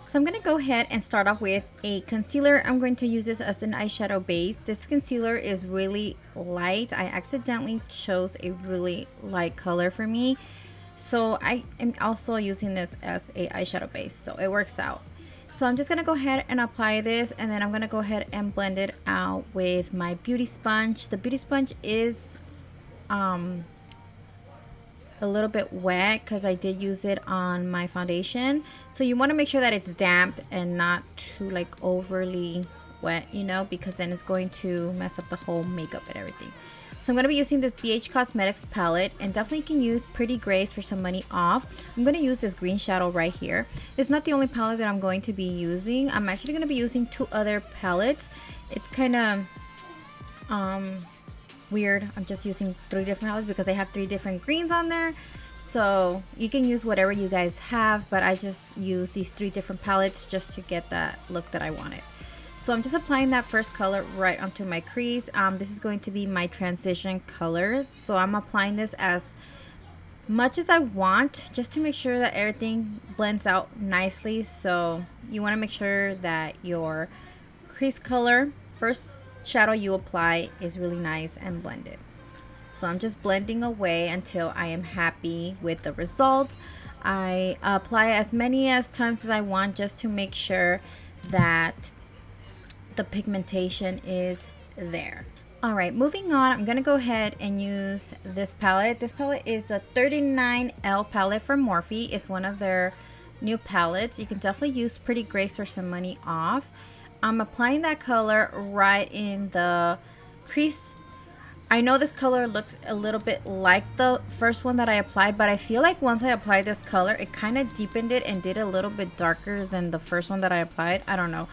So I'm going to go ahead and start off with a concealer. I'm going to use this as an eyeshadow base. This concealer is really light. I accidentally chose a really light color for me. So I am also using this as a eyeshadow base. So it works out. So I'm just going to go ahead and apply this. And then I'm going to go ahead and blend it out with my beauty sponge. The beauty sponge is a little bit wet because I did use it on my foundation. So you want to make sure that it's damp and not too like overly wet, you know, because then it's going to mess up the whole makeup and everything. So I'm going to be using this GEEK Cosmetics palette, and definitely can use Prettygrace for some money off. I'm going to use this green shadow right here. It's not the only palette that I'm going to be using. I'm actually going to be using 2 other palettes. It's kind of weird. I'm just using 3 different palettes because they have 3 different greens on there. So you can use whatever you guys have, but I just use these 3 different palettes just to get that look that I wanted. So I'm just applying that first color right onto my crease. This is going to be my transition color. So I'm applying this as much as I want, just to make sure that everything blends out nicely. So you want to make sure that your crease color, first shadow you apply, is really nice and blended. So I'm just blending away until I am happy with the results. I apply as many times as I want, just to make sure that the pigmentation is there. All right, moving on, I'm gonna go ahead and use this palette. This palette is the 39L palette from Morphe. It's one of their new palettes. You can definitely use Prettygrace for some money off. I'm applying that color right in the crease. I know this color looks a little bit like the first one that I applied, but I feel like once I applied this color, it kind of deepened it and did a little bit darker than the first one that I applied. I don't know.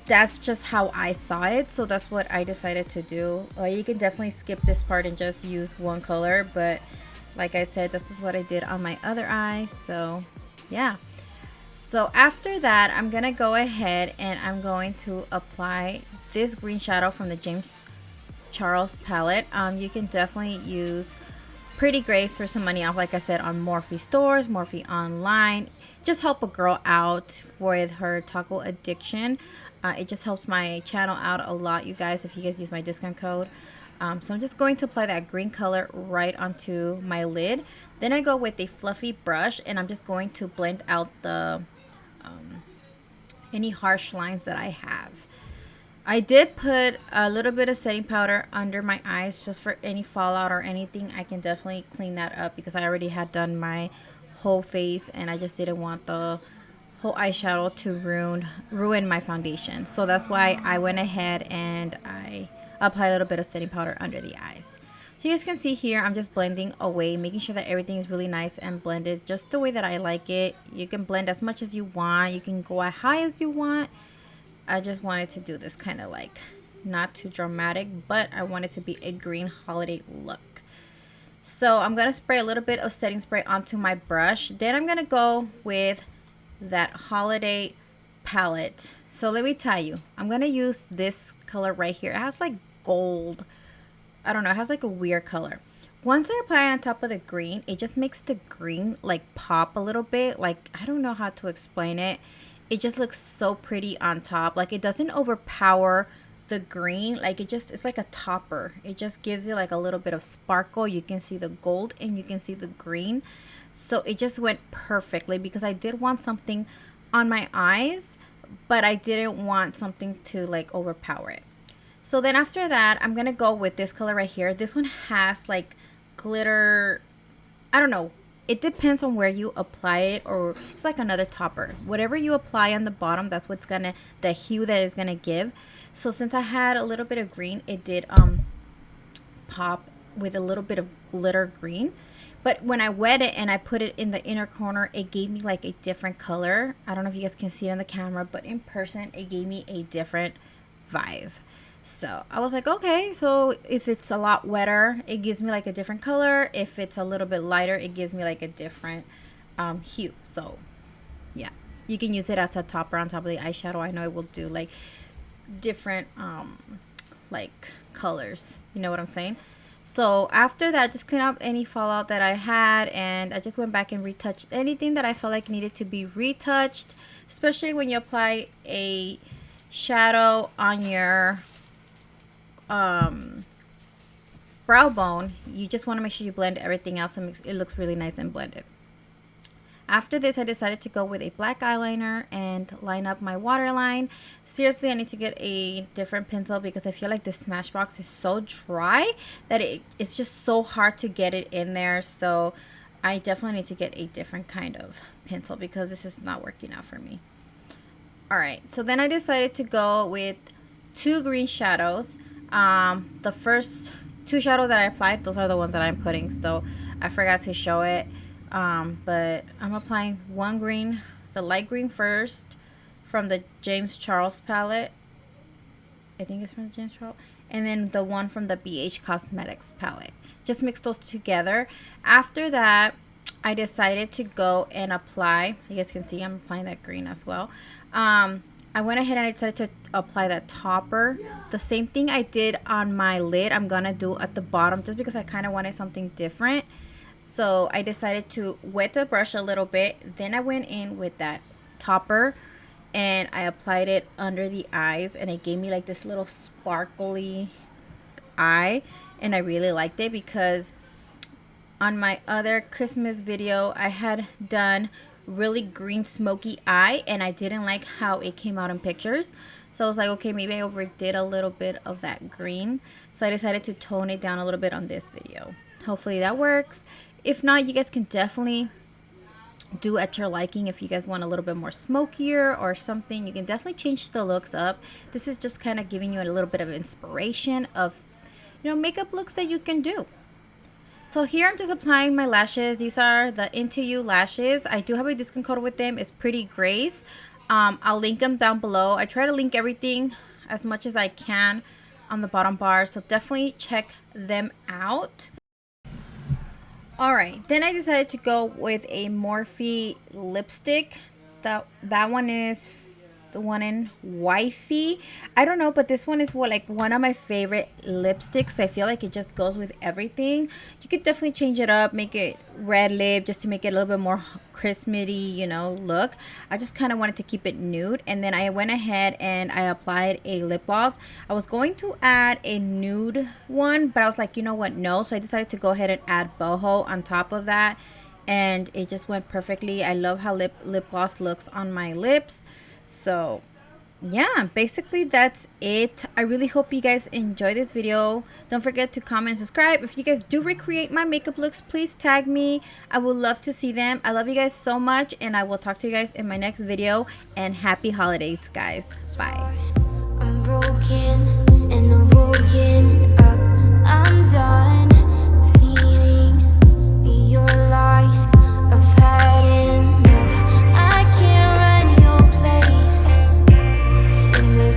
That's just how I saw it, so that's what I decided to do. You can definitely skip this part and just use one color, but like I said, this is what I did on my other eye. So yeah. So after that, I'm gonna go ahead and I'm going to apply this green shadow from the James Charles palette. You can definitely use Prettygrace for some money off, like I said, on Morphe stores, Morphe online. Just help a girl out with her taco addiction. It just helps my channel out a lot, you guys, if you guys use my discount code. So I'm just going to apply that green color right onto my lid. Then I go with a fluffy brush and I'm just going to blend out the any harsh lines that I have. I did put a little bit of setting powder under my eyes just for any fallout or anything. I can definitely clean that up because I already had done my whole face and I just didn't want the whole eyeshadow to ruin my foundation. So that's why I went ahead and I applied a little bit of setting powder under the eyes. So you guys can see here, I'm just blending away, making sure that everything is really nice and blended just the way that I like it. You can blend as much as you want. You can go as high as you want. I just wanted to do this kind of like not too dramatic, but I want it to be a green holiday look. So I'm going to spray a little bit of setting spray onto my brush. Then I'm going to go with that holiday palette. So let me tell you, I'm going to use this color right here. It has like gold. I don't know, it has like a weird color. Once I apply it on top of the green, it just makes the green like pop a little bit. Like, I don't know how to explain it. It just looks so pretty on top. Like, it doesn't overpower the green. Like, it's like a topper. It just gives it like a little bit of sparkle. You can see the gold and you can see the green. So it just went perfectly because I did want something on my eyes, but I didn't want something to like overpower it. So then after that, I'm going to go with this color right here. This one has like glitter. I don't know. It depends on where you apply it, or it's like another topper. Whatever you apply on the bottom, that's what's going to, the hue that is going to give. So since I had a little bit of green, it did pop with a little bit of glitter green. But when I wet it and I put it in the inner corner, it gave me like a different color. I don't know if you guys can see it on the camera, but in person, it gave me a different vibe. So I was like, okay, so if it's a lot wetter, it gives me like a different color. If it's a little bit lighter, it gives me like a different hue. So yeah, you can use it as a topper on top of the eyeshadow. I know it will do like different like colors. You know what I'm saying? So after that, just clean up any fallout that I had, and I just went back and retouched anything that I felt like needed to be retouched, especially when you apply a shadow on your brow bone. You just want to make sure you blend everything else and it looks really nice and blended. After this, I decided to go with a black eyeliner and line up my waterline. Seriously, I need to get a different pencil because I feel like this Smashbox is so dry that it's just so hard to get it in there. So I definitely need to get a different kind of pencil because this is not working out for me. Alright, so then I decided to go with 2 green shadows. The first 2 shadows that I applied, those are the ones that I'm putting. So I forgot to show it. But I'm applying 1 green, the light green first from the James Charles palette. I think it's from the James Charles. And then the one from the GEEK Cosmetics palette. Just mix those together. After that, I decided to go and apply, you guys can see I'm applying that green as well. I went ahead and I decided to apply that topper. The same thing I did on my lid, I'm gonna do at the bottom just because I kind of wanted something different. So I decided to wet the brush a little bit. Then I went in with that topper and I applied it under the eyes, and it gave me like this little sparkly eye, and I really liked it because on my other Christmas video I had done really green smoky eye and I didn't like how it came out in pictures. So I was like, okay, maybe I overdid a little bit of that green. So I decided to tone it down a little bit on this video. Hopefully that works. If not, you guys can definitely do at your liking. If you guys want a little bit more smokier or something, you can definitely change the looks up. This is just kind of giving you a little bit of inspiration of, you know, makeup looks that you can do. So here I'm just applying my lashes. These are the Into You lashes. I do have a discount code with them. It's prettygrace. I'll link them down below. I try to link everything as much as I can on the bottom bar, so definitely check them out. Alright, then I decided to go with a Morphe lipstick. That one is the one in Wifey. I don't know, but this one is like one of my favorite lipsticks. I feel like it just goes with everything. You could definitely change it up, make it red lip just to make it a little bit more Christmas-y, you know, look. I just kind of wanted to keep it nude, and then I went ahead and I applied a lip gloss. I was going to add a nude one, but I was like, you know what, no. So I decided to go ahead and add boho on top of that, and it just went perfectly. I love how lip gloss looks on my lips. So yeah, basically that's it. I really hope you guys enjoy this video. Don't forget to comment and subscribe. If you guys do recreate my makeup looks, please tag me. I would love to see them. I love you guys so much, and I will talk to you guys in my next video, and happy holidays, guys. Bye. I'm broken and I'm woken up. I'm done.